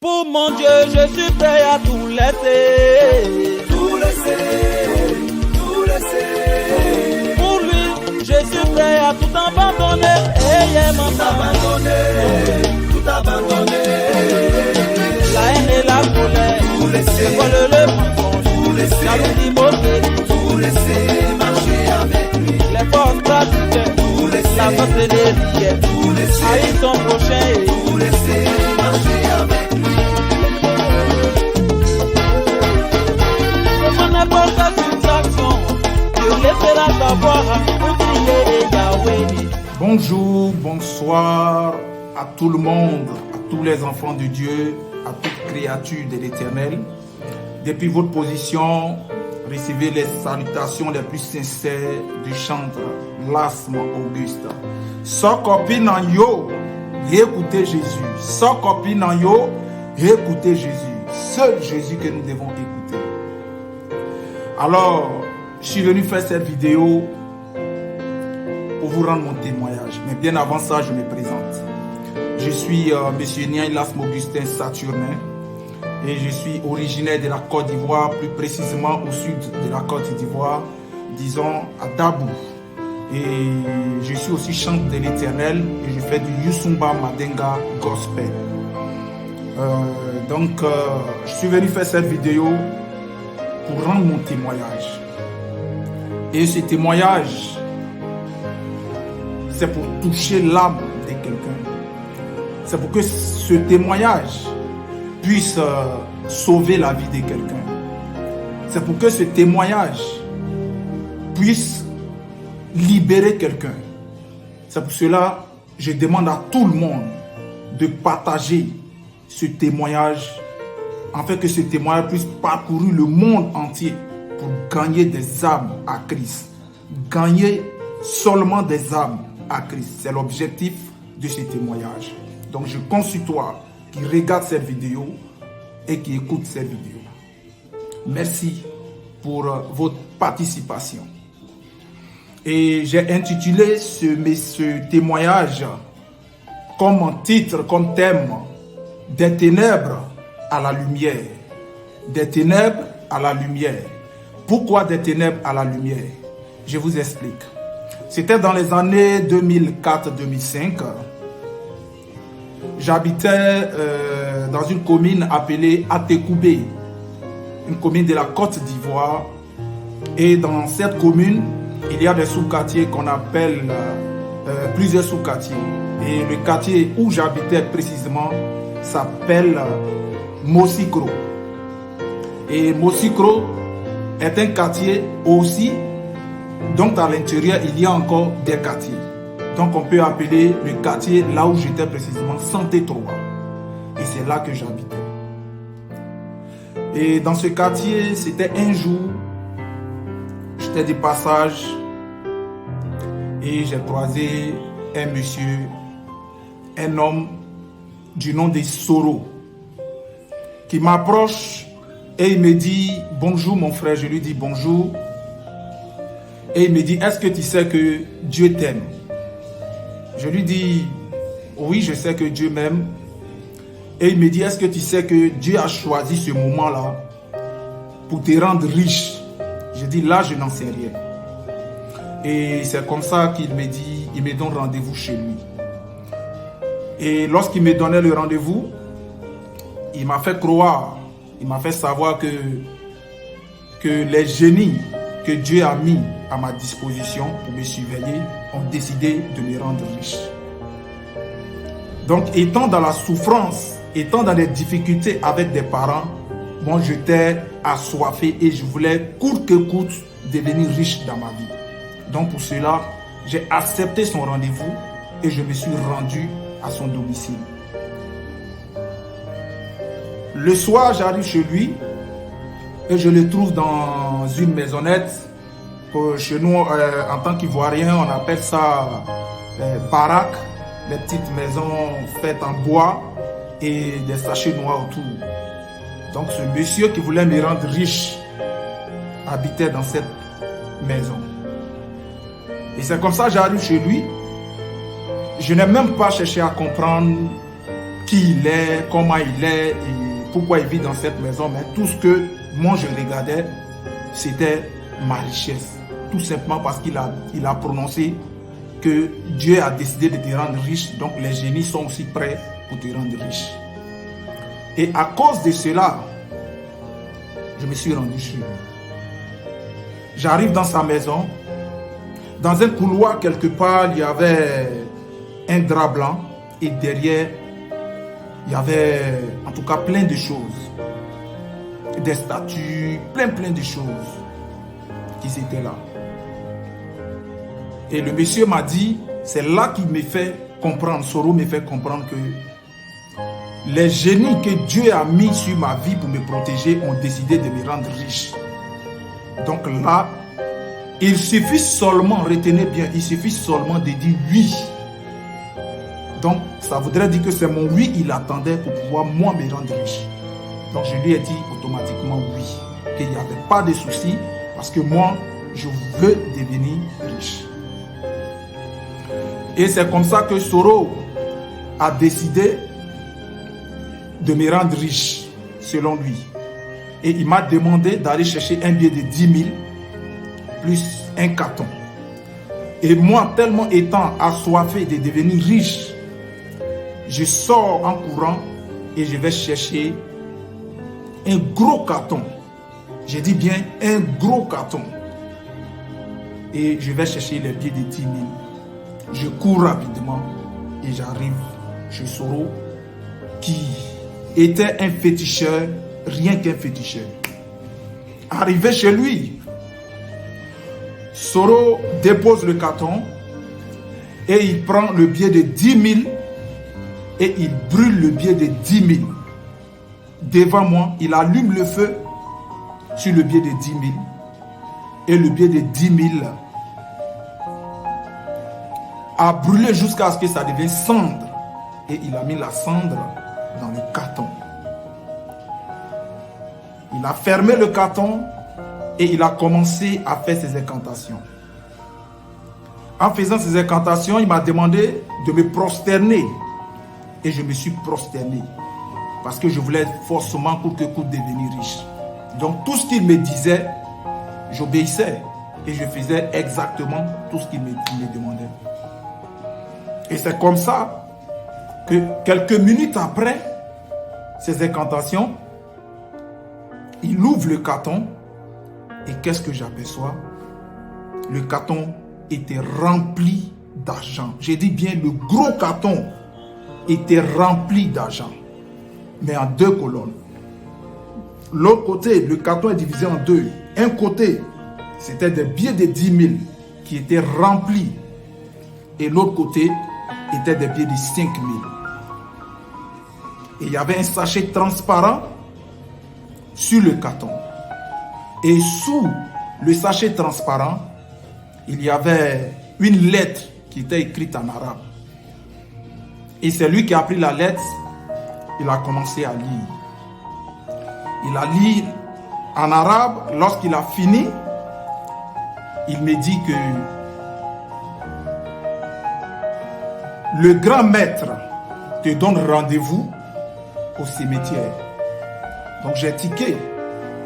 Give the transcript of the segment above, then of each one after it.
Pour mon Dieu, je suis prêt à tout laisser. Tout laisser, tout laisser. Pour lui, je suis prêt à tout abandonner. Tout abandonner. La haine et la colère, Tout laisser, le mensonge, tout laisser, jalousie, moquerie, tout laisser, marcher avec lui. les forces pratiques, Tout laisser, la force des rières, tout laisser, haïr son prochain et tout laisser, marcher avec lui. dans n'importe quelle situation, Dieu laissera savoir où prier et Yahweh. Bonjour, bonsoir à tout le monde, à tous les enfants de Dieu, à toute créature de l'Éternel. Depuis votre position, recevez les salutations les plus sincères du chantre Lasme Auguste. Sans copine en yo, écoutez Jésus. Sans copine en yo, écoutez Jésus. Seul Jésus que nous devons écouter. Alors, je suis venu faire cette vidéo pour vous rendre mon témoignage. Mais bien avant ça, je me présente. Je suis M. Niaï Lasme Augustin Saturnin et je suis originaire de la Côte d'Ivoire, plus précisément au sud de la Côte d'Ivoire, disons à Dabou. Et je suis aussi chanteur de l'Éternel et je fais du Yusumba Madenga Gospel. Je suis venu faire cette vidéo pour rendre mon témoignage. Et ce témoignage, c'est pour toucher l'âme de quelqu'un. C'est pour que ce témoignage puisse sauver la vie de quelqu'un. C'est pour que ce témoignage puisse libérer quelqu'un. C'est pour cela que je demande à tout le monde de partager ce témoignage, afin que ce témoignage puisse parcourir le monde entier pour gagner des âmes à Christ. Gagner seulement des âmes à Christ. C'est l'objectif de ce témoignage. Donc je compte sur toi qui regarde cette vidéo et qui écoute cette vidéo. Merci pour votre participation. Et j'ai intitulé ce témoignage comme titre, comme thème, des ténèbres à la lumière. Des ténèbres à la lumière. Pourquoi des ténèbres à la lumière? Je vous explique. C'était dans les années 2004-2005. J'habitais dans une commune appelée Atekoubé, une commune de la Côte d'Ivoire. Et dans cette commune, il y a des sous-quartiers qu'on appelle plusieurs sous-quartiers. Et le quartier où j'habitais précisément s'appelle Mosikro. Et Mosikro est un quartier aussi, donc à l'intérieur il y a encore des quartiers. Donc on peut appeler le quartier là où j'étais précisément Santé 3. Et c'est là que j'habitais. Et dans ce quartier, c'était un jour, j'étais de passage et j'ai croisé un monsieur, un homme du nom de Soro, qui m'approche et il me dit « Bonjour mon frère », je lui dis « Bonjour ». Et il me dit « Est-ce que tu sais que Dieu t'aime ?» Je lui dis « Oui, je sais que Dieu m'aime ». Et il me dit « Est-ce que tu sais que Dieu a choisi ce moment-là pour te rendre riche ?» Je dis « Là, je n'en sais rien ». Et c'est comme ça qu'il me dit, il me donne rendez-vous chez lui. Et lorsqu'il me donnait le rendez-vous, il m'a fait croire, il m'a fait savoir que les génies que Dieu a mis à ma disposition pour me surveiller ont décidé de me rendre riche. Donc, étant dans la souffrance, étant dans les difficultés avec des parents, moi j'étais assoiffé et je voulais coûte que coûte devenir riche dans ma vie. Donc pour cela, j'ai accepté son rendez-vous et je me suis rendu à son domicile. Le soir, j'arrive chez lui et je le trouve dans une maisonnette. Chez nous, en tant qu'Ivoiriens, on appelle ça baraque, les petites maisons faites en bois et des sachets noirs autour. Donc ce monsieur qui voulait me rendre riche habitait dans cette maison. Et c'est comme ça que j'arrive chez lui. Je n'ai même pas cherché à comprendre qui il est, comment il est, et pourquoi il vit dans cette maison. Mais tout ce que moi je regardais, c'était ma richesse. Tout simplement parce qu'il a prononcé que Dieu a décidé de te rendre riche. Donc les génies sont aussi prêts pour te rendre riche. Et à cause de cela, je me suis rendu chez lui. J'arrive dans sa maison. Dans un couloir quelque part, il y avait un drap blanc. Et derrière, il y avait en tout cas plein de choses. Des statues, plein de choses qui étaient là. Et le monsieur m'a dit, c'est là qu'il me fait comprendre, Soro me fait comprendre que les génies que Dieu a mis sur ma vie pour me protéger ont décidé de me rendre riche. Donc là, il suffit seulement, retenez bien, il suffit seulement de dire oui. Donc ça voudrait dire que c'est mon oui qu'il attendait pour pouvoir moi me rendre riche. Donc je lui ai dit automatiquement oui, qu'il n'y avait pas de souci parce que moi, je veux devenir riche. Et c'est comme ça que Soro a décidé de me rendre riche, selon lui. Et il m'a demandé d'aller chercher un billet de 10 000 plus un carton. Et moi, tellement étant assoiffé de devenir riche, je sors en courant et je vais chercher un gros carton. Je dis bien un gros carton. Et je vais chercher les billets de 10 000. Je cours rapidement et j'arrive chez Soro qui était un féticheur, rien qu'un féticheur. Arrivé chez lui, Soro dépose le carton et il prend le billet de 10 000 et il brûle le billet de 10 000. Devant moi, il allume le feu sur le billet de 10 000 et le billet de 10 000 a brûlé jusqu'à ce que ça devienne cendre. Et il a mis la cendre dans le carton. Il a fermé le carton et il a commencé à faire ses incantations. En faisant ses incantations, il m'a demandé de me prosterner. Et je me suis prosterné. Parce que je voulais forcément coûte que coûte devenir riche. Donc tout ce qu'il me disait, j'obéissais. Et je faisais exactement tout ce qu'il me demandait. Et c'est comme ça que quelques minutes après ces incantations, il ouvre le carton et qu'est-ce que j'aperçois? Le carton était rempli d'argent. J'ai dit bien, le gros carton était rempli d'argent, mais en 2 colonnes. L'autre côté, le carton est divisé en 2. Un côté, c'était des billets de 10 000 qui étaient remplis et l'autre côté était des billets de 5 000. Et il y avait un sachet transparent sur le carton. Et sous le sachet transparent, il y avait une lettre qui était écrite en arabe. Et c'est lui qui a pris la lettre, il a commencé à lire. Il a lu en arabe. Lorsqu'il a fini, il me dit que le grand maître te donne rendez-vous au cimetière. Donc j'ai tiqué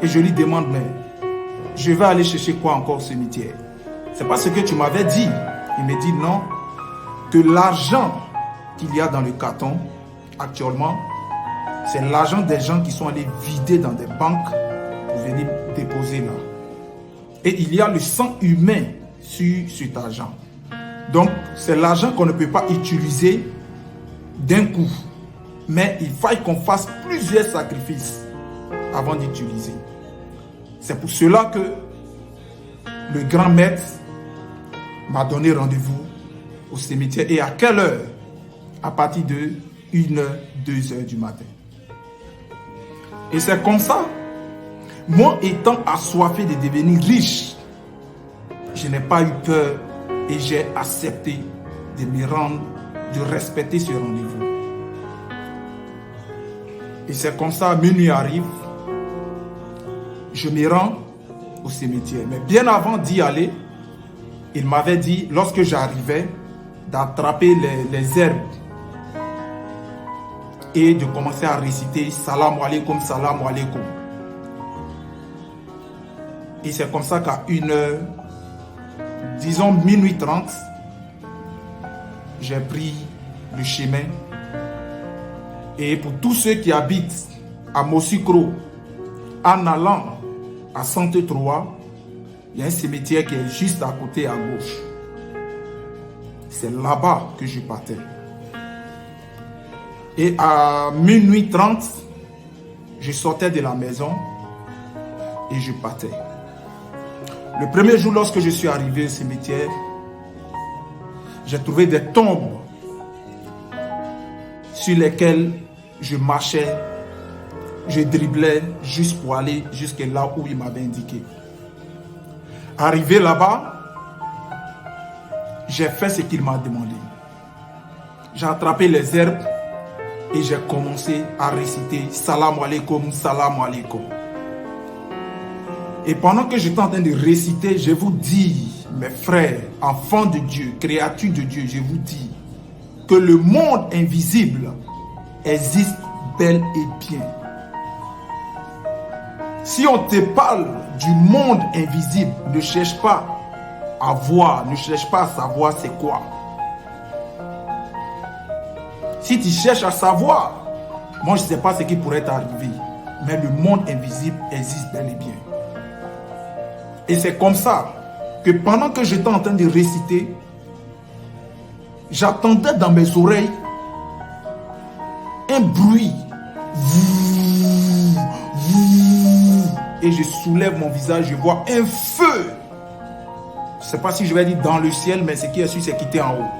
et je lui demande, mais je vais aller chercher quoi encore au cimetière? C'est pas ce que tu m'avais dit. Il me dit non, que l'argent qu'il y a dans le carton actuellement, c'est l'argent des gens qui sont allés vider dans des banques pour venir déposer là. Et il y a le sang humain sur cet argent. Donc, c'est l'argent qu'on ne peut pas utiliser d'un coup. Mais il faille qu'on fasse plusieurs sacrifices avant d'utiliser. C'est pour cela que le grand maître m'a donné rendez-vous au cimetière. Et à quelle heure? À partir de 1h, 2h du matin. Et c'est comme ça, moi étant assoiffé de devenir riche, je n'ai pas eu peur et j'ai accepté de me rendre, de respecter ce rendez-vous. Et c'est comme ça, minuit arrive, je me rends au cimetière. Mais bien avant d'y aller, il m'avait dit, lorsque j'arrivais, d'attraper les herbes et de commencer à réciter salam alaikum, salam alaikum. Et c'est comme ça qu'à une heure, disons minuit 30, j'ai pris le chemin. Et pour tous ceux qui habitent à Mossicro, en allant à Sainte-Croix, il y a un cimetière qui est juste à côté à gauche. C'est là-bas que je partais. Et à minuit 30, je sortais de la maison et je partais. Le premier jour, lorsque je suis arrivé au cimetière, j'ai trouvé des tombes sur lesquelles je marchais, je driblais juste pour aller jusqu'à là où il m'avait indiqué. Arrivé là-bas, j'ai fait ce qu'il m'a demandé. J'ai attrapé les herbes et j'ai commencé à réciter salam alaikum, salam alaikum. Et pendant que j'étais en train de réciter, je vous dis, mes frères, enfants de Dieu, créatures de Dieu, je vous dis que le monde invisible existe bel et bien. Si on te parle du monde invisible, ne cherche pas à voir, ne cherche pas à savoir c'est quoi. Si tu cherches à savoir, moi je ne sais pas ce qui pourrait t'arriver, mais le monde invisible existe bel et bien. Et c'est comme ça que pendant que j'étais en train de réciter, j'entendais dans mes oreilles un bruit. Et je soulève mon visage, je vois un feu. Je ne sais pas si je vais dire dans le ciel, mais ce qui est sûr, c'est qu'il était en haut.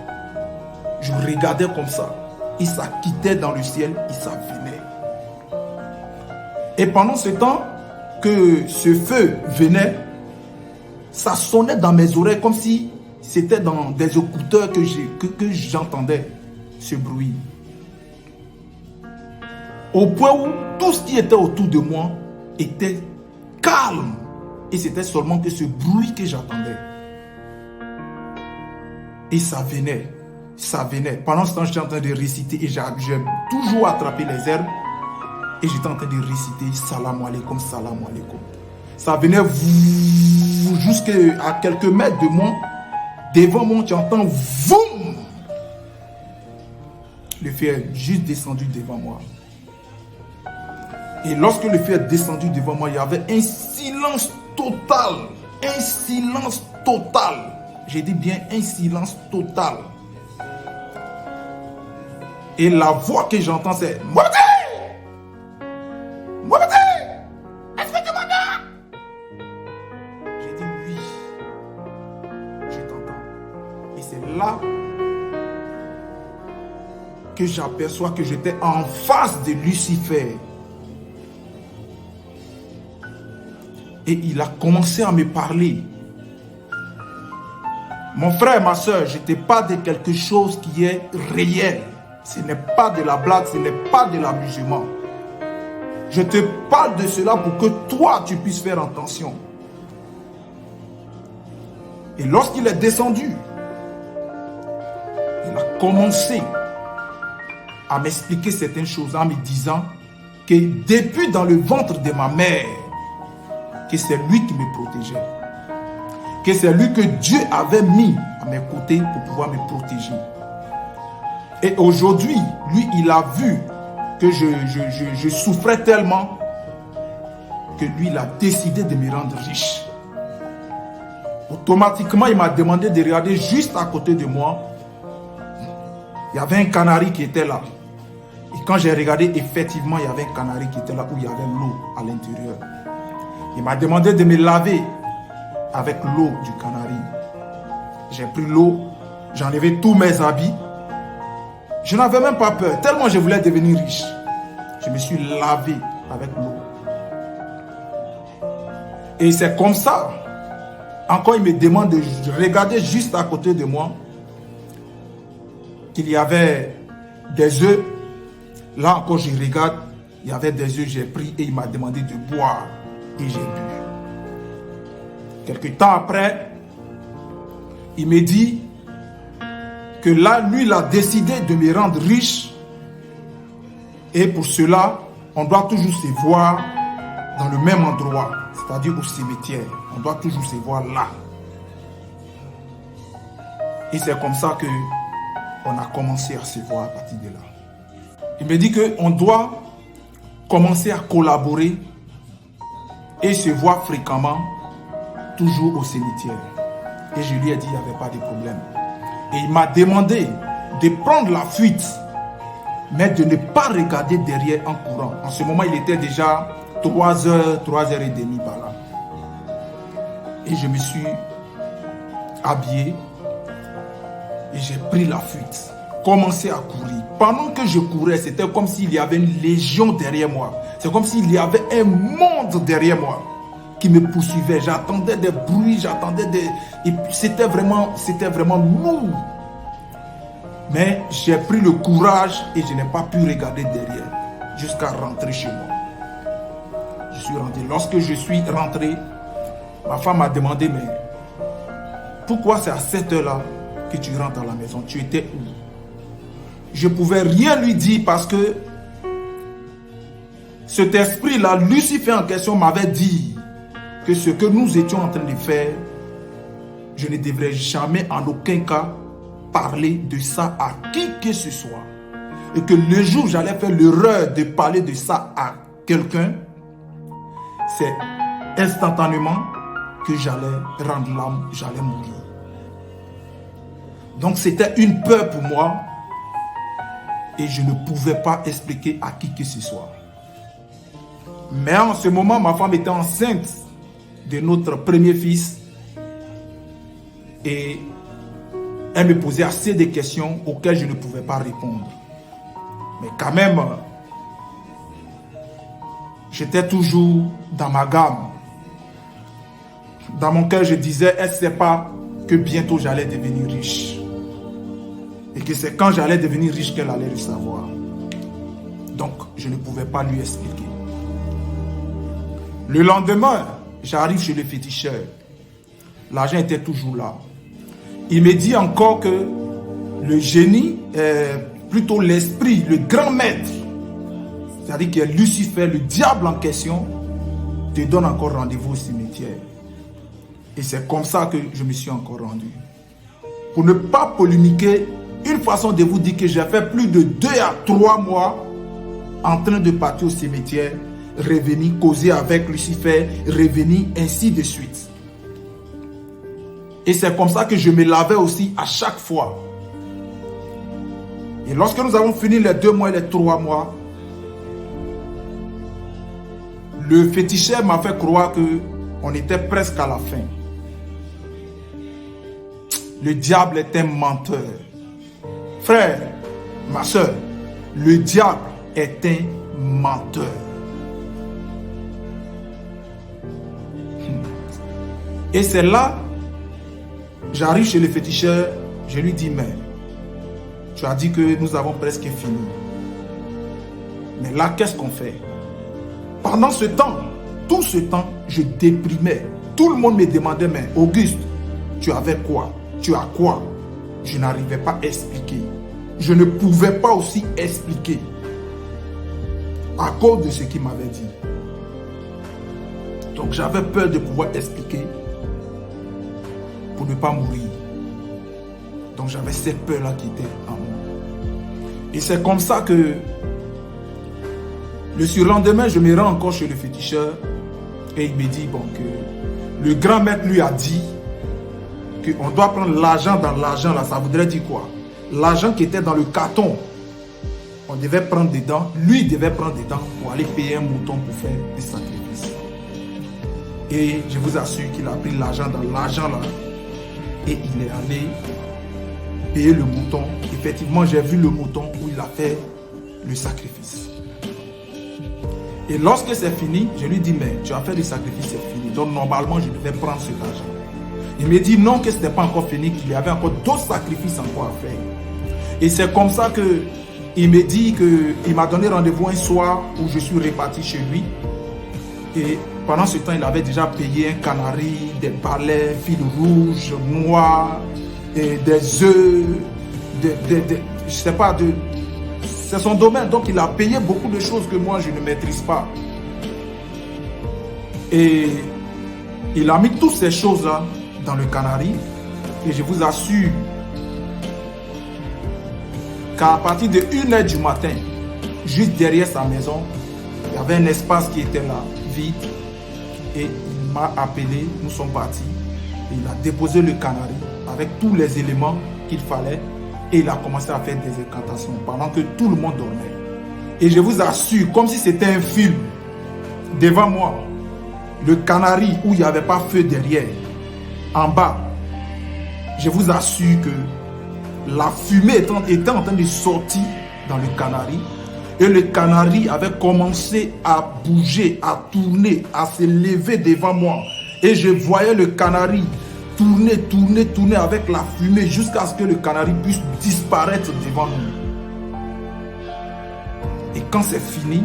Je regardais comme ça. Et ça quittait dans le ciel et ça venait. Et pendant ce temps que ce feu venait, ça sonnait dans mes oreilles comme si c'était dans des écouteurs que j'entendais ce bruit. Au point où tout ce qui était autour de moi était calme. Et c'était seulement que ce bruit que j'entendais. Et ça venait. Ça venait. Pendant ce temps, j'étais en train de réciter et j'ai toujours attrapé les herbes. Et j'étais en train de réciter salam alaikum, salam alaikum. Ça venait jusqu'à quelques mètres de moi. Devant moi, tu entends voum. Le feu est juste descendu devant moi. Et lorsque le feu est descendu devant moi, il y avait un silence total. Un silence total. J'ai dit bien un silence total. Et la voix que j'entends, c'est Mohamed! Mohamed! Est-ce que tu m'entends? J'ai dit oui. Je t'entends. Et c'est là que j'aperçois que j'étais en face de Lucifer. Et il a commencé à me parler. Mon frère, ma soeur, je te parle de quelque chose qui est réel. Ce n'est pas de la blague, ce n'est pas de l'amusement. Je te parle de cela pour que toi, tu puisses faire attention. Et lorsqu'il est descendu, il a commencé à m'expliquer certaines choses en me disant que depuis dans le ventre de ma mère, que c'est lui qui me protégeait. Que c'est lui que Dieu avait mis à mes côtés pour pouvoir me protéger. Et aujourd'hui, lui, il a vu que je souffrais tellement que lui, il a décidé de me rendre riche. Automatiquement, il m'a demandé de regarder juste à côté de moi. Il y avait un canari qui était là. Et quand j'ai regardé, effectivement, il y avait un canari qui était là où il y avait l'eau à l'intérieur. Il m'a demandé de me laver avec l'eau du canari. J'ai pris l'eau, j'ai enlevé tous mes habits. Je n'avais même pas peur, tellement je voulais devenir riche. Je me suis lavé avec l'eau. Et c'est comme ça. Encore, il me demande de regarder juste à côté de moi qu'il y avait des œufs. Là encore, je regarde, il y avait des œufs, j'ai pris et il m'a demandé de boire. Et j'ai bu. Quelque temps après, il me dit que là, lui, il a décidé de me rendre riche Et pour cela, on doit toujours se voir dans le même endroit, c'est-à-dire au cimetière. On doit toujours se voir là. Et c'est comme ça qu'on a commencé à se voir à partir de là. Il me dit qu'on doit commencer à collaborer et se voir fréquemment, toujours au cimetière. Et je lui ai dit qu'il n'y avait pas de problème. Et il m'a demandé de prendre la fuite, mais de ne pas regarder derrière en courant. En ce moment, il était déjà 3h, 3h30 par là. Et je me suis habillé et j'ai pris la fuite. Commencé à courir. Pendant que je courais, c'était comme s'il y avait une légion derrière moi. C'est comme s'il y avait un monde derrière moi qui me poursuivait. J'attendais des bruits, j'attendais des... Et c'était vraiment lourd. Mais j'ai pris le courage et je n'ai pas pu regarder derrière jusqu'à rentrer chez moi. Je suis rentré. Lorsque je suis rentré, ma femme m'a demandé, mais pourquoi c'est à cette heure-là que tu rentres à la maison? Tu étais où? Je ne pouvais rien lui dire parce que cet esprit-là, Lucifer en question, m'avait dit que ce que nous étions en train de faire, je ne devrais jamais en aucun cas parler de ça à qui que ce soit. Et que le jour où j'allais faire l'erreur de parler de ça à quelqu'un, c'est instantanément que j'allais rendre l'âme, j'allais mourir. Donc c'était une peur pour moi et je ne pouvais pas expliquer à qui que ce soit. Mais en ce moment, ma femme était enceinte de notre premier fils et elle me posait assez de questions auxquelles je ne pouvais pas répondre. Mais quand même, j'étais toujours dans ma gamme. Dans mon cœur, je disais, elle ne sait pas que bientôt j'allais devenir riche. Et que c'est quand j'allais devenir riche qu'elle allait le savoir. Donc, je ne pouvais pas lui expliquer. Le lendemain, j'arrive chez le féticheur. L'argent était toujours là. Il me dit encore que le génie, plutôt l'esprit, le grand maître, c'est-à-dire que Lucifer, le diable en question, te donne encore rendez-vous au cimetière. Et c'est comme ça que je me suis encore rendu. Pour ne pas polémiquer, une façon de vous dire que j'ai fait plus de 2 à 3 mois en train de partir au cimetière, revenir, causer avec Lucifer, revenir, ainsi de suite. Et c'est comme ça que je me lavais aussi à chaque fois. Et lorsque nous avons fini les 2 mois et les 3 mois, le féticheur m'a fait croire qu'on était presque à la fin. Le diable est un menteur. Frère, ma soeur, le diable est un menteur. Et c'est là, j'arrive chez le féticheur, je lui dis, mais tu as dit que nous avons presque fini. Mais là, qu'est-ce qu'on fait? Pendant ce temps, tout ce temps, je déprimais. Tout le monde me demandait, mais Auguste, tu avais quoi? Tu as quoi? Je n'arrivais pas à expliquer. Je ne pouvais pas aussi expliquer à cause de ce qu'il m'avait dit. Donc j'avais peur de pouvoir expliquer pour ne pas mourir. Donc j'avais cette peur-là qui était en moi. Et c'est comme ça que le surlendemain, je me rends encore chez le féticheur et il me dit bon, que le grand maître lui a dit qu'on doit prendre l'argent dans l'argent là. Ça voudrait dire quoi? L'argent qui était dans le carton, on devait prendre dedans, lui devait prendre dedans pour aller payer un mouton pour faire des sacrifices. Et je vous assure qu'il a pris l'argent dans l'argent là et il est allé payer le mouton. Effectivement, j'ai vu le mouton où il a fait le sacrifice. Et lorsque c'est fini, je lui dis, mais tu as fait le sacrifice, c'est fini. Donc normalement, je devais prendre cet argent. Il me dit non, que ce n'était pas encore fini, qu'il y avait encore d'autres sacrifices encore à faire. Et c'est comme ça qu'il me dit qu'il m'a donné rendez-vous un soir où je suis reparti chez lui. Et pendant ce temps, il avait déjà payé un canari, des balais, fil rouge, noir, et des œufs, je ne sais pas, c'est son domaine. Donc il a payé beaucoup de choses que moi je ne maîtrise pas. Et il a mis toutes ces choses-là dans le Canari. Et je vous assure qu'à partir de 1h du matin, juste derrière sa maison, il y avait un espace qui était là, vide. Et il m'a appelé, nous sommes partis. Et il a déposé le Canari avec tous les éléments qu'il fallait. Et il a commencé à faire des incantations pendant que tout le monde dormait. Et je vous assure, comme si c'était un film, devant moi, le Canari où il n'y avait pas feu derrière, en bas, je vous assure que la fumée était en train de sortir dans le Canari. Et le Canari avait commencé à bouger, à tourner, à se lever devant moi. Et je voyais le Canari tourner avec la fumée jusqu'à ce que le Canari puisse disparaître devant nous. Et quand c'est fini,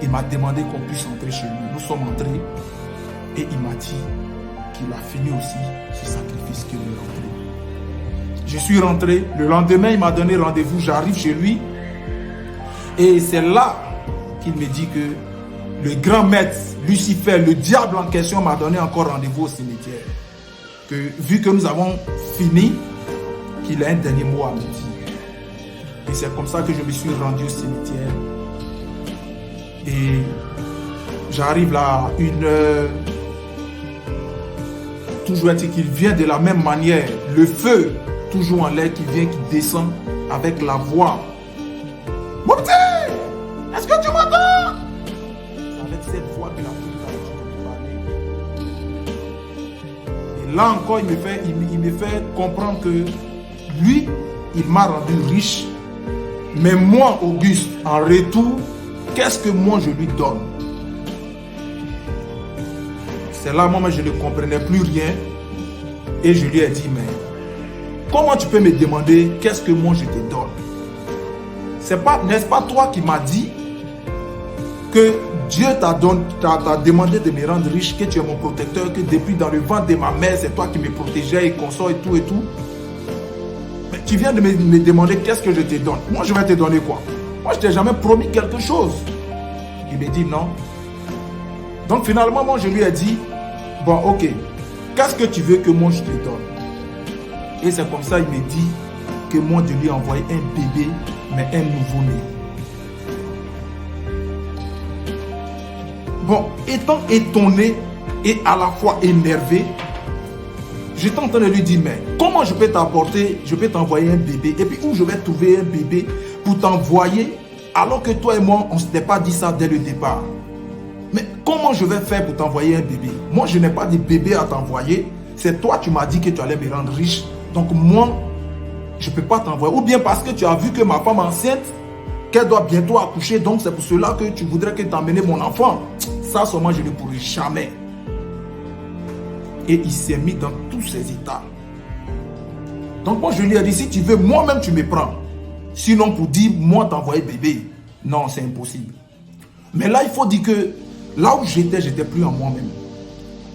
il m'a demandé qu'on puisse entrer chez lui. Nous sommes entrés et il m'a dit qu'il a fini aussi ce sacrifice qu'il est rentré. Je suis rentré, le lendemain il m'a donné rendez-vous, j'arrive chez lui et c'est là qu'il me dit que le grand maître Lucifer, le diable en question, m'a donné encore rendez-vous au cimetière. Que vu que nous avons fini, qu'il a un dernier mot à me dire. Et c'est comme ça que je me suis rendu au cimetière. Et j'arrive là à 1h. Toujours est-il qu'il vient de la même manière. Le feu, toujours en l'air, qui vient, qui descend avec la voix. Mon petit, est-ce que tu m'entends? Avec cette voix que la foule parler. Et là encore, il me fait comprendre que lui, il m'a rendu riche. Mais moi, Auguste, en retour, qu'est-ce que moi je lui donne? C'est là, moi, je ne comprenais plus rien. Et je lui ai dit, mais comment tu peux me demander qu'est-ce que moi je te donne? N'est-ce pas toi qui m'as dit que Dieu t'a demandé de me rendre riche, que tu es mon protecteur, que depuis dans le ventre de ma mère, c'est toi qui me protégeais et consort et tout et tout. Mais tu viens de me demander qu'est-ce que je te donne. Moi, je vais te donner quoi? Moi, je t'ai jamais promis quelque chose. Il me dit non. Donc finalement, moi, je lui ai dit, bon, ok, qu'est-ce que tu veux que moi je te donne? Et c'est comme ça, il me dit que moi, je lui ai envoyé un bébé, mais un nouveau-né. Bon, étant étonné et à la fois énervé, j'étais en train de lui dire, mais comment je peux t'apporter, je peux t'envoyer un bébé, et puis où je vais trouver un bébé pour t'envoyer, alors que toi et moi, on ne s'était pas dit ça dès le départ. Mais comment je vais faire pour t'envoyer un bébé? Moi, je n'ai pas de bébé à t'envoyer. C'est toi, tu m'as dit que tu allais me rendre riche. Donc moi, je ne peux pas t'envoyer. Ou bien parce que tu as vu que ma femme enceinte, qu'elle doit bientôt accoucher. Donc c'est pour cela que tu voudrais que t'emmènes mon enfant. Ça, seulement, je ne pourrai jamais. Et il s'est mis dans tous ces états. Donc moi, je lui ai dit, si tu veux, moi-même, tu me prends. Sinon, pour dire, moi, t'envoyer bébé. Non, c'est impossible. Mais là, il faut dire que là où j'étais plus en moi-même.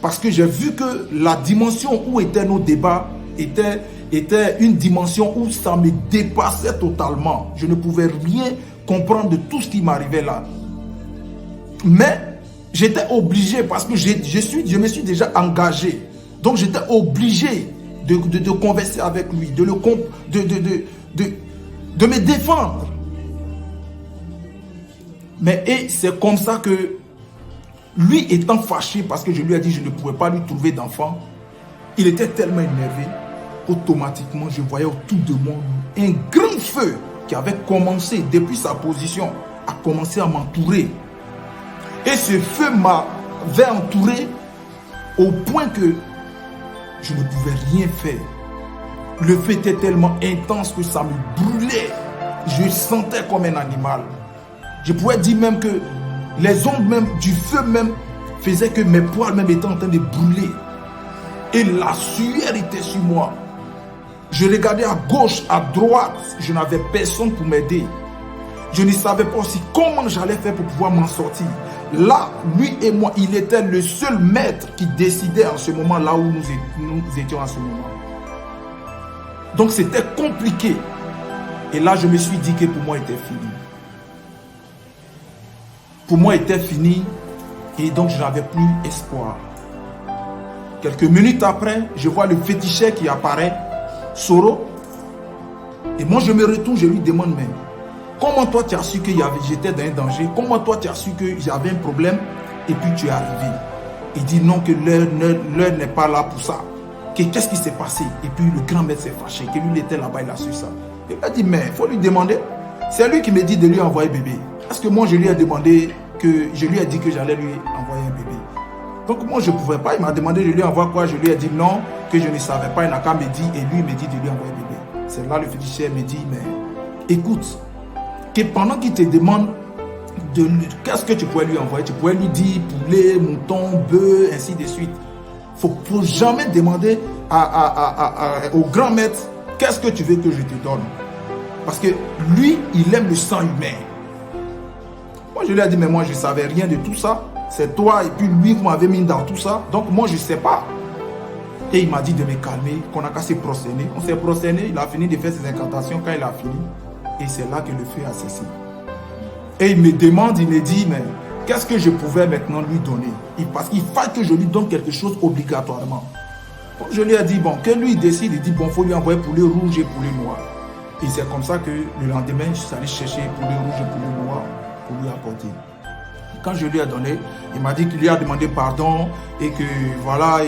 Parce que j'ai vu que la dimension où étaient nos débats était une dimension où ça me dépassait totalement. Je ne pouvais rien comprendre de tout ce qui m'arrivait là. Mais j'étais obligé parce que je me suis déjà engagé. Donc j'étais obligé de converser avec lui, de me défendre. Mais c'est comme ça que lui étant fâché parce que je lui ai dit que je ne pouvais pas lui trouver d'enfant, il était tellement énervé qu'automatiquement je voyais autour de moi un grand feu qui avait commencé depuis sa position à commencer à m'entourer. Et ce feu m'avait entouré au point que je ne pouvais rien faire. Le feu était tellement intense que ça me brûlait. Je sentais comme un animal. Je pouvais dire même que les ondes même du feu même faisaient que mes poils même étaient en train de brûler. Et la sueur était sur moi. Je regardais à gauche, à droite. Je n'avais personne pour m'aider. Je ne savais pas aussi comment j'allais faire pour pouvoir m'en sortir. Là, lui et moi, il était le seul maître qui décidait en ce moment là où nous étions en ce moment. Donc c'était compliqué. Et là, je me suis dit que pour moi, il était fini. pour moi, était fini. Et donc, je n'avais plus espoir. Quelques minutes après, je vois le féticheur qui apparaît, Soro. Et moi, je me retourne, je lui demande, mais comment toi, tu as su que j'étais dans un danger? Comment toi, tu as su que j'avais un problème? Et puis, tu es arrivé. Il dit non, que l'heure n'est pas là pour ça. Qu'est-ce qui s'est passé? Et puis, le grand maître s'est fâché, que lui, il était là-bas, il a su ça. Il m'a dit, mais il faut lui demander. C'est lui qui me dit de lui envoyer bébé. Parce que moi, je lui ai demandé je lui ai dit que j'allais lui envoyer un bébé. Donc moi je ne pouvais pas, il m'a demandé de lui envoyer quoi, je lui ai dit non, que je ne savais pas, il n'a qu'à me dire, et lui il me dit de lui envoyer un bébé. C'est là le féticheur me dit, mais écoute, que pendant qu'il te demande qu'est-ce que tu pourrais lui envoyer, tu pourrais lui dire poulet, mouton, bœuf, ainsi de suite. Il ne faut jamais demander au grand maître, qu'est-ce que tu veux que je te donne? Parce que lui, il aime le sang humain. Moi, je lui ai dit, mais moi, je ne savais rien de tout ça. C'est toi et puis lui, vous m'avez mis dans tout ça. Donc, moi, je ne sais pas. Et il m'a dit de me calmer, qu'on n'a qu'à se prosterner. On s'est prosterné, il a fini de faire ses incantations. Quand il a fini, et c'est là que le feu a cessé. Et il me demande, il me dit, mais qu'est-ce que je pouvais maintenant lui donner? Parce qu'il fallait que je lui donne quelque chose obligatoirement. Donc, je lui ai dit, bon, que lui décide, il dit, bon, il faut lui envoyer poulet rouge et poulet noir. Et c'est comme ça que le lendemain, je suis allé chercher poulet rouge et poulet noir pour lui apporter. Quand je lui ai donné, il m'a dit qu'il lui a demandé pardon et que voilà,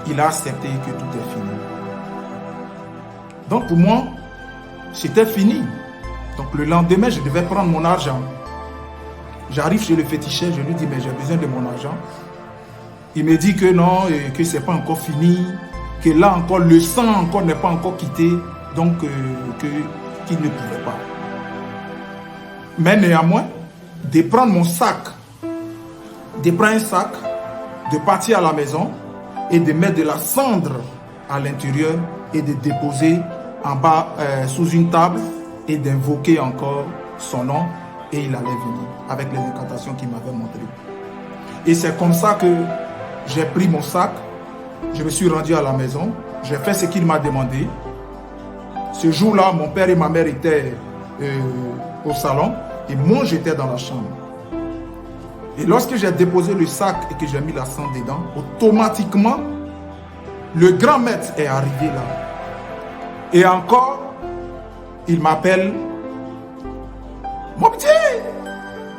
il a accepté que tout est fini. Donc pour moi, c'était fini. Donc le lendemain, je devais prendre mon argent. J'arrive chez le féticheur, je lui dis, mais j'ai besoin de mon argent. Il me dit que non, que ce n'est pas encore fini, que là encore, le sang encore n'est pas encore quitté, donc qu'il ne pouvait pas. Mais néanmoins, de prendre mon sac, de prendre un sac, de partir à la maison et de mettre de la cendre à l'intérieur et de déposer en bas sous une table et d'invoquer encore son nom et il allait venir avec les incantations qu'il m'avait montrées. Et c'est comme ça que j'ai pris mon sac, je me suis rendu à la maison, j'ai fait ce qu'il m'a demandé. Ce jour-là, mon père et ma mère étaient au salon et moi j'étais dans la chambre. Et lorsque j'ai déposé le sac et que j'ai mis la cendre dedans, automatiquement, le grand maître est arrivé là. Et encore, il m'appelle mon petit.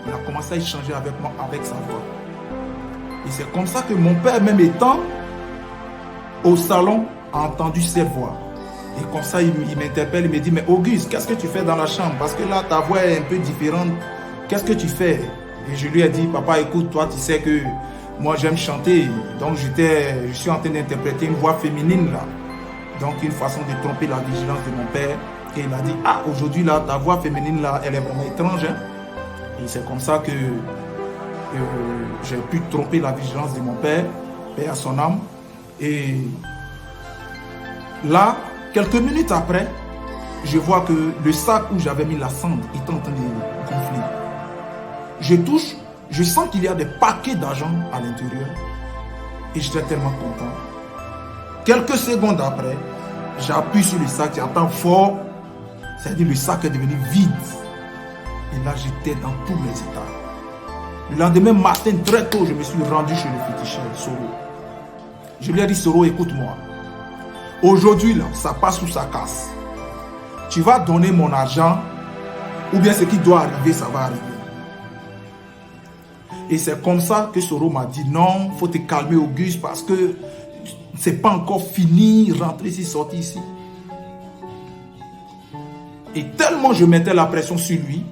Il a commencé à échanger avec moi, avec sa voix. Et c'est comme ça que mon père, même étant au salon, a entendu ses voix. Et comme ça, il m'interpelle, il me dit, mais Auguste, qu'est-ce que tu fais dans la chambre? Parce que là, ta voix est un peu différente. Qu'est-ce que tu fais? Et je lui ai dit, papa, écoute, toi, tu sais que moi, j'aime chanter. Donc, je suis en train d'interpréter une voix féminine, là. Donc, une façon de tromper la vigilance de mon père. Et il a dit, ah, aujourd'hui, là, ta voix féminine, là, elle est vraiment étrange. Hein? Et c'est comme ça que j'ai pu tromper la vigilance de mon père, paix à son âme. Et là, quelques minutes après, je vois que le sac où j'avais mis la cendre est en train de gonfler. Je touche, je sens qu'il y a des paquets d'argent à l'intérieur. Et j'étais tellement content. Quelques secondes après, j'appuie sur le sac, j'entends fort. C'est-à-dire le sac est devenu vide. Et là, j'étais dans tous mes états. Le lendemain matin, très tôt, je me suis rendu chez le féticheur, Soro. Je lui ai dit, Soro, écoute-moi. Aujourd'hui, là, ça passe ou ça casse. Tu vas donner mon argent, ou bien ce qui doit arriver, ça va arriver. Et c'est comme ça que Soro m'a dit, non, il faut te calmer, Auguste, parce que c'est pas encore fini, rentrer ici, sortir ici. Et tellement je mettais la pression sur lui,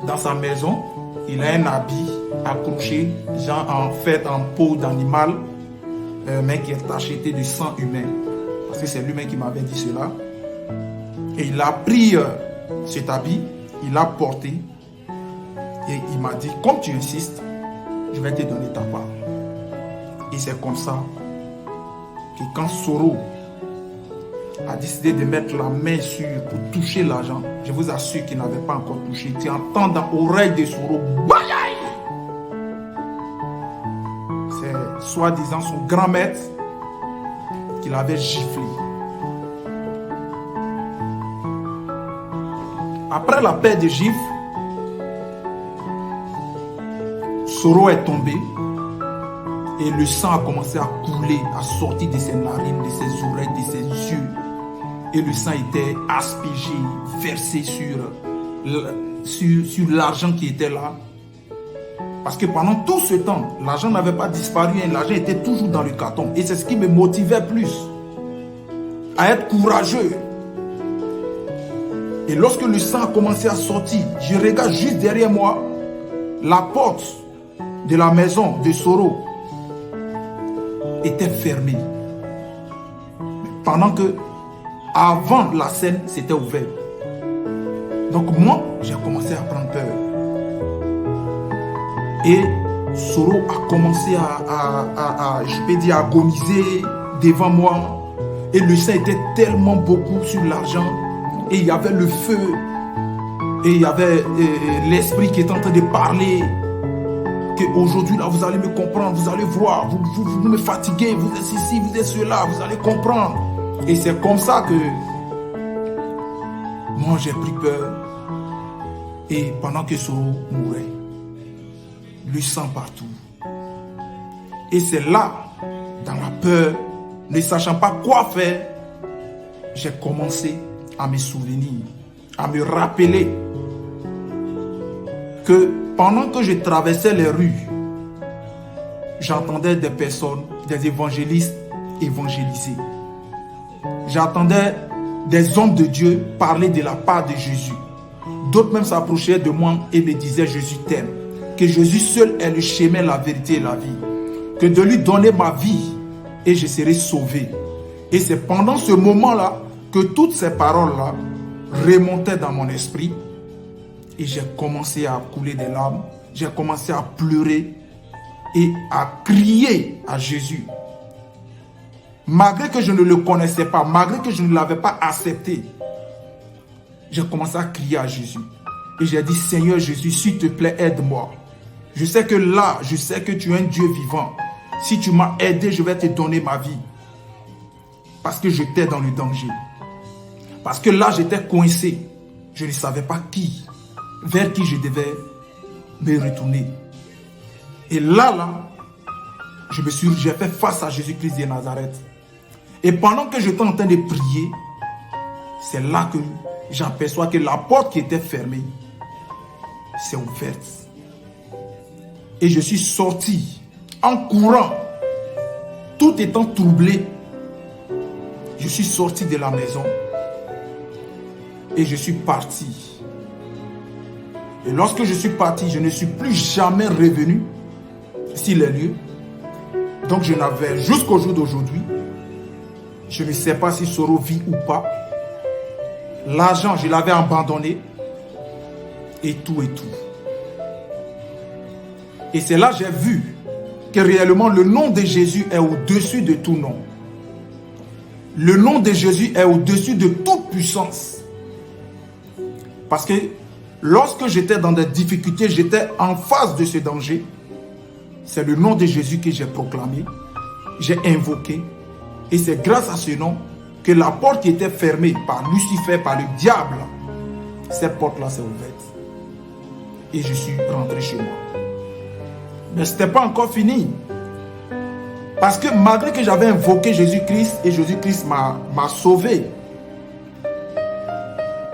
dans sa maison, il a un habit accroché, genre en fait en peau d'animal, mais qui est tacheté de sang humain. Parce que c'est lui-même qui m'avait dit cela. Et il a pris cet habit, il l'a porté, et il m'a dit, comme tu insistes, je vais te donner ta part. Et c'est comme ça que quand Soro a décidé de mettre la main sur pour toucher l'argent, je vous assure qu'il n'avait pas encore touché. Tu entends dans l'oreille de Soro, c'est soi-disant son grand maître qui l'avait giflé. Après la paix des Gifles, Soro est tombé et le sang a commencé à couler, à sortir de ses narines, de ses oreilles, de ses yeux. Et le sang était aspergé, versé sur l'argent qui était là. Parce que pendant tout ce temps, l'argent n'avait pas disparu, l'argent était toujours dans le carton. Et c'est ce qui me motivait plus à être courageux. Et lorsque le sang a commencé à sortir, je regarde juste derrière moi la porte de la maison de Soro était fermée. Pendant que avant la scène, c'était ouvert. Donc moi, j'ai commencé à prendre peur. Et Soro a commencé je peux dire, à agoniser devant moi. Et le sang était tellement beaucoup sur l'argent. Et il y avait le feu. Et il y avait l'esprit qui était en train de parler. Qu'aujourd'hui, là, vous allez me comprendre, vous allez voir. Vous me fatiguez, vous êtes ici, vous êtes cela, vous allez comprendre. Et c'est comme ça que moi, j'ai pris peur. Et pendant que Soro mourait, le sang partout. Et c'est là, dans la peur, ne sachant pas quoi faire, j'ai commencé à me souvenir, à me rappeler que pendant que je traversais les rues, j'entendais des personnes, des évangélistes évangéliser. J'entendais des hommes de Dieu parler de la part de Jésus. D'autres même s'approchaient de moi et me disaient: Jésus t'aime. Que Jésus seul est le chemin, la vérité et la vie. Que de lui donner ma vie et je serai sauvé. Et c'est pendant ce moment-là que toutes ces paroles-là remontaient dans mon esprit. Et j'ai commencé à couler des larmes. J'ai commencé à pleurer et à crier à Jésus. Malgré que je ne le connaissais pas, malgré que je ne l'avais pas accepté, j'ai commencé à crier à Jésus. Et j'ai dit: Seigneur Jésus, s'il te plaît, aide-moi. Je sais que là, je sais que tu es un Dieu vivant. Si tu m'as aidé, je vais te donner ma vie. Parce que j'étais dans le danger. Parce que là, j'étais coincé. Je ne savais pas vers qui je devais me retourner. Et là, j'ai fait face à Jésus-Christ de Nazareth. Et pendant que j'étais en train de prier, c'est là que j'aperçois que la porte qui était fermée s'est ouverte. Et je suis sorti en courant, tout étant troublé. Je suis sorti de la maison et je suis parti. Et lorsque je suis parti, je ne suis plus jamais revenu sur les lieux. Donc je n'avais, jusqu'au jour d'aujourd'hui, je ne sais pas si Soro vit ou pas. L'argent, je l'avais abandonné. Et tout. Et c'est là que j'ai vu que réellement le nom de Jésus est au-dessus de tout nom. Le nom de Jésus est au-dessus de toute puissance. Parce que lorsque j'étais dans des difficultés, j'étais en face de ce danger. C'est le nom de Jésus que j'ai proclamé, j'ai invoqué. Et c'est grâce à ce nom que la porte qui était fermée par Lucifer, par le diable, cette porte-là s'est ouverte. Et je suis rentré chez moi. Mais ce n'était pas encore fini. Parce que malgré que j'avais invoqué Jésus-Christ et Jésus-Christ m'a sauvé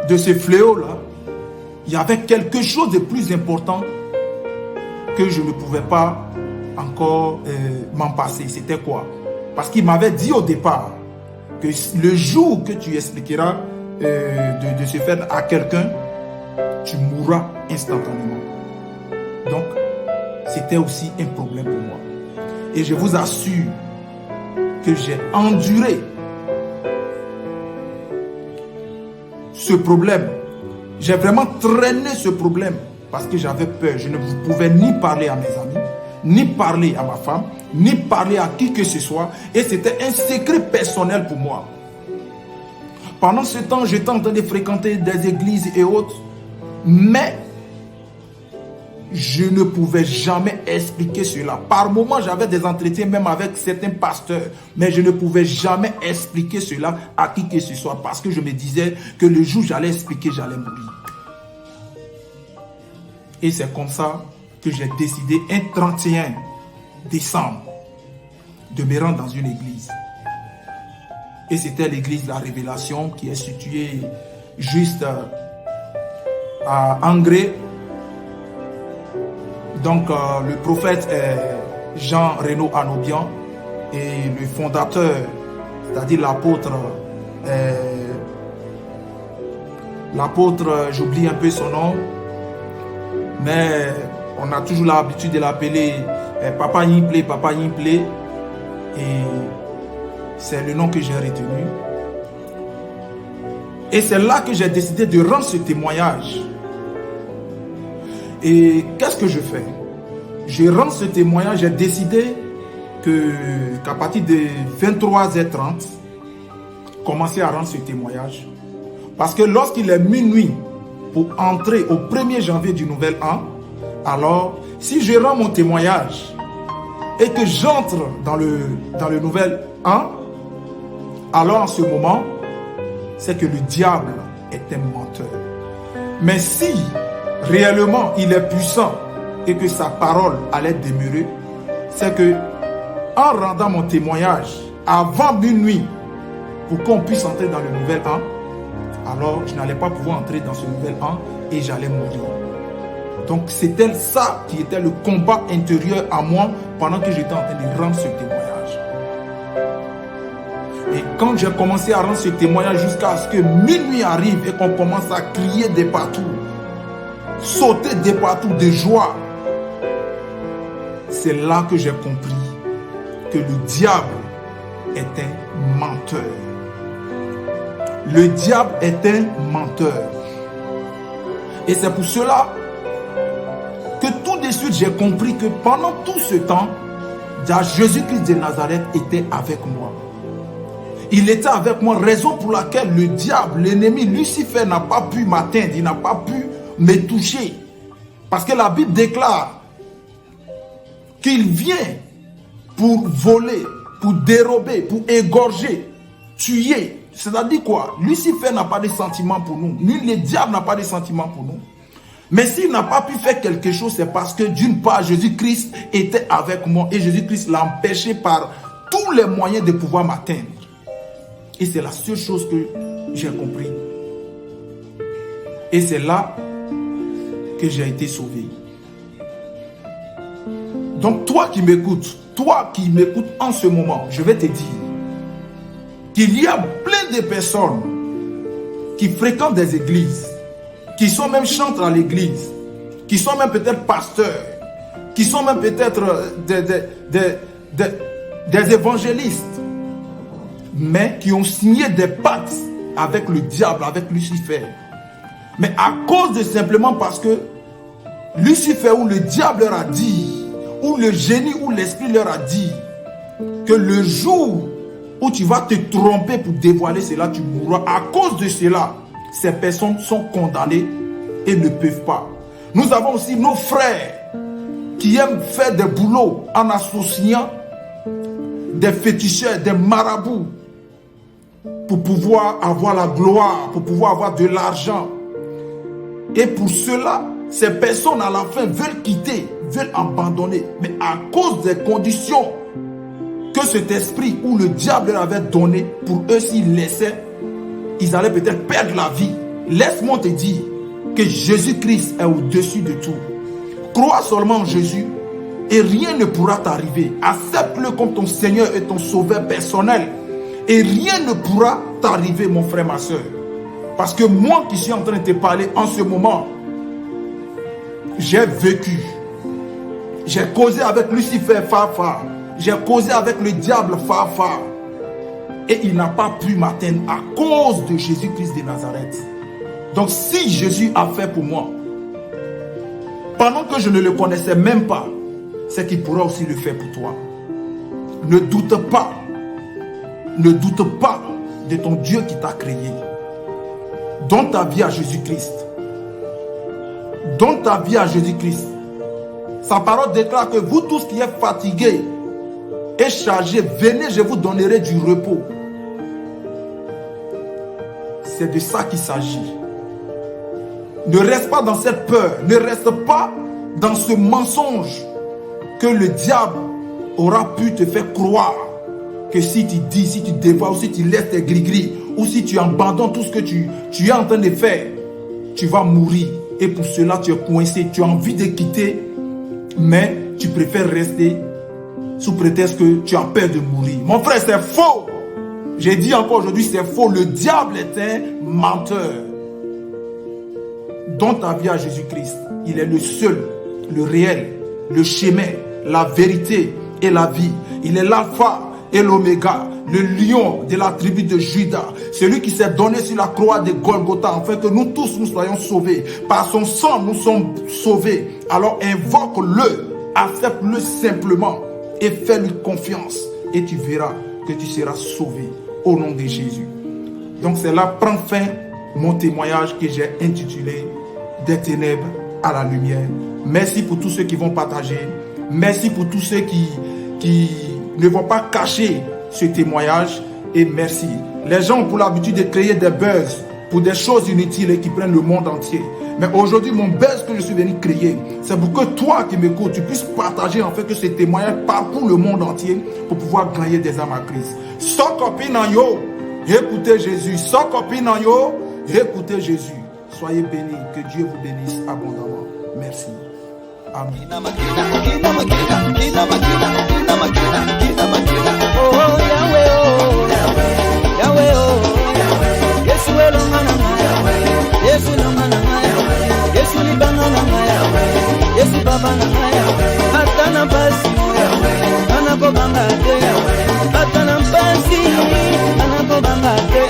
de ce fléau-là, il y avait quelque chose de plus important que je ne pouvais pas encore m'en passer. C'était quoi? Parce qu'il m'avait dit au départ que le jour que tu expliqueras de ce fait à quelqu'un, tu mourras instantanément. Donc, c'était aussi un problème pour moi. Et je vous assure que j'ai enduré ce problème. J'ai vraiment traîné ce problème parce que j'avais peur. Je ne pouvais ni parler à mes amis, ni parler à ma femme, ni parler à qui que ce soit. Et c'était un secret personnel pour moi. Pendant ce temps, j'étais en train de fréquenter des églises et autres. Mais je ne pouvais jamais expliquer cela. Par moments, j'avais des entretiens même avec certains pasteurs. Mais je ne pouvais jamais expliquer cela à qui que ce soit. Parce que je me disais que le jour où j'allais expliquer, j'allais mourir. Et c'est comme ça que j'ai décidé un 31 décembre de me rendre dans une église. Et c'était l'église de la Révélation qui est située juste à Angré. Donc le prophète est Jean-Renaud Anobian et le fondateur, c'est-à-dire l'apôtre, j'oublie un peu son nom, mais on a toujours l'habitude de l'appeler Papa Yimplé, Papa Yimplé, et c'est le nom que j'ai retenu. Et c'est là que j'ai décidé de rendre ce témoignage. Et qu'est-ce que je fais? Je rends ce témoignage, j'ai décidé qu'à partir de 23h30, commencer à rendre ce témoignage. Parce que lorsqu'il est minuit pour entrer au 1er janvier du nouvel an, alors si je rends mon témoignage et que j'entre dans le nouvel an, alors en ce moment, c'est que le diable est un menteur. Mais si réellement il est puissant et que sa parole allait demeurer, c'est que en rendant mon témoignage avant minuit pour qu'on puisse entrer dans le nouvel an, alors je n'allais pas pouvoir entrer dans ce nouvel an et j'allais mourir. Donc c'était ça qui était le combat intérieur à moi pendant que j'étais en train de rendre ce témoignage. Et quand j'ai commencé à rendre ce témoignage jusqu'à ce que minuit arrive et qu'on commence à crier de partout, sauter de partout de joie, c'est là que j'ai compris que le diable est un menteur. Le diable est un menteur. Et c'est pour cela que tout de suite j'ai compris que pendant tout ce temps, Jésus-Christ de Nazareth était avec moi. Il était avec moi, raison pour laquelle le diable, l'ennemi, Lucifer n'a pas pu m'atteindre, il n'a pas pu me toucher. Parce que la Bible déclare qu'il vient pour voler, pour dérober, pour égorger, tuer. C'est-à-dire quoi? Lucifer n'a pas de sentiments pour nous, ni le diable n'a pas de sentiments pour nous. Mais s'il n'a pas pu faire quelque chose, c'est parce que d'une part, Jésus-Christ était avec moi et Jésus-Christ l'a empêché par tous les moyens de pouvoir m'atteindre. Et c'est la seule chose que j'ai compris. Et c'est là que j'ai été sauvé. Donc toi qui m'écoutes en ce moment, je vais te dire qu'il y a plein de personnes qui fréquentent des églises, qui sont même chantres à l'église, qui sont même peut-être pasteurs, qui sont même peut-être des évangélistes, mais qui ont signé des pactes avec le diable, avec Lucifer. Mais à cause de simplement parce que Lucifer ou le diable leur a dit, ou le génie ou l'esprit leur a dit, que le jour où tu vas te tromper pour dévoiler cela, tu mourras. À cause de cela, ces personnes sont condamnées et ne peuvent pas. Nous avons aussi nos frères qui aiment faire des boulots en associant des féticheurs, des marabouts, pour pouvoir avoir la gloire, pour pouvoir avoir de l'argent. Et pour cela, ces personnes à la fin veulent quitter, veulent abandonner. Mais à cause des conditions que cet esprit ou le diable leur avait donné, pour eux s'ils laissaient, ils allaient peut-être perdre la vie. Laisse-moi te dire que Jésus-Christ est au-dessus de tout. Crois seulement en Jésus et rien ne pourra t'arriver. Accepte-le comme ton Seigneur et ton Sauveur personnel. Et rien ne pourra t'arriver, mon frère, ma soeur. Parce que moi qui suis en train de te parler en ce moment, j'ai vécu. J'ai causé avec Lucifer, Fafa. J'ai causé avec le diable, Fafa. Et il n'a pas pu m'atteindre à cause de Jésus-Christ de Nazareth. Donc si Jésus a fait pour moi, pendant que je ne le connaissais même pas, c'est qu'il pourra aussi le faire pour toi. Ne doute pas. Ne doute pas de ton Dieu qui t'a créé. Donne ta vie à Jésus-Christ. Donne ta vie à Jésus-Christ. Sa parole déclare que vous tous qui êtes fatigués et chargés, venez, je vous donnerai du repos. C'est de ça qu'il s'agit. Ne reste pas dans cette peur. Ne reste pas dans ce mensonge que le diable aura pu te faire croire que si tu dis, si tu dévoiles, si tu laisses tes gris-gris, ou si tu abandonnes tout ce que tu es en train de faire, tu vas mourir. Et pour cela, tu es coincé, tu as envie de quitter, mais tu préfères rester sous prétexte que tu as peur de mourir. Mon frère, c'est faux. J'ai dit encore aujourd'hui, c'est faux. Le diable est un menteur. Donne ta vie à Jésus-Christ. Il est le seul, le réel, le chemin, la vérité et la vie. Il est l'alpha et l'oméga, le lion de la tribu de Juda, celui qui s'est donné sur la croix de Golgotha, afin que nous tous nous soyons sauvés. Par son sang, nous sommes sauvés. Alors invoque-le, accepte-le simplement et fais-lui confiance. Et tu verras que tu seras sauvé au nom de Jésus. Donc c'est là, prend fin mon témoignage que j'ai intitulé « Des ténèbres à la lumière ». Merci pour tous ceux qui vont partager. Merci pour tous ceux qui ne vont pas cacher ce témoignage. Et merci. Les gens ont pour l'habitude de créer des buzz pour des choses inutiles et qui prennent le monde entier. Mais aujourd'hui, mon buzz que je suis venu créer, c'est pour que toi qui m'écoutes, tu puisses partager en fait que ce témoignage parcourt le monde entier pour pouvoir gagner des âmes à Christ. Sans copine en yo, écoutez Jésus. Sans copine en yo, écoutez Jésus. Soyez bénis. Que Dieu vous bénisse abondamment. Merci. Amen. Oh Yahweh, oh Yahweh, oh Yesu elongana na Yesu elongana na Yesu libana na Yesu baba na atana basi anakobanga te atana basi anakobanga te